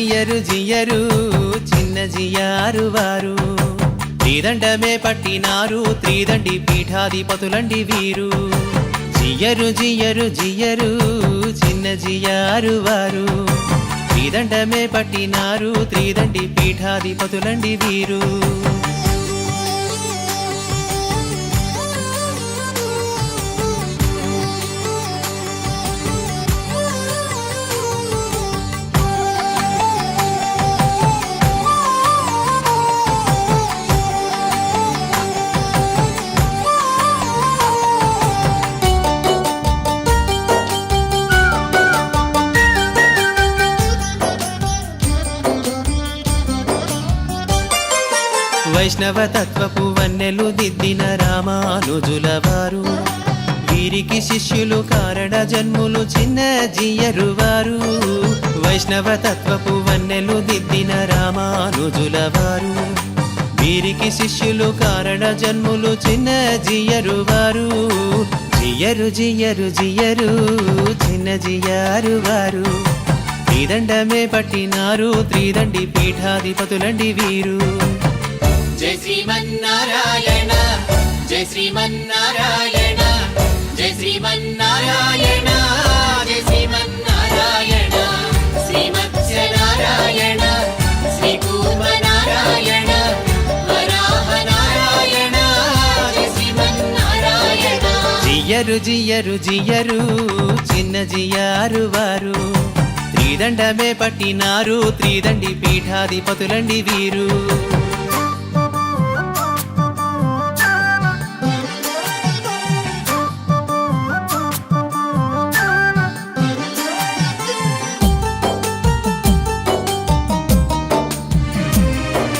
జియ్యరు జియ్యరు చిన్న జియ్యారు వారు త్రిదండమే పట్టినారు త్రిదండి పీఠాధిపతులండి వీరు జియ్యరు జియ్యరు జియ్యరు చిన్న జియ్యారు వారు త్రిదండమే పట్టినారు త్రిదండి పీఠాధిపతులండి వీరు వైష్ణవ తత్వపు వన్నెలు దిద్దిన రామానుజుల వారు వీరికి శిష్యులు కారణ జన్ములు చిన్న జియ్యరు వారు వైష్ణవ తత్వపు వన్నెలు దిద్దిన రామానుజుల వారు వీరికి శిష్యులు కారణ జన్ములు చిన్న జియ్యరు వారు జియ్యరు జియ్యరు జియ్యరు చిన్న జియ్యారు వారు త్రిదండమే పట్టినారు త్రిదండి పీఠాధిపతులండి వీరు జై శ్రీమన్నారాయణ జై శ్రీమన్నారాయణ జై శ్రీమన్నారాయణ జై శ్రీమన్నారాయణ శ్రీమత్స్యనారాయణ శ్రీకూర్మనారాయణ వరాహనారాయణ జై శ్రీమన్నారాయణ జియ్యరు జియ్యరు జియ్యరు చిన్న జియ్యారు వారు త్రిదండమే పట్టినారు త్రిదండి పీఠాధిపతులండి వీరు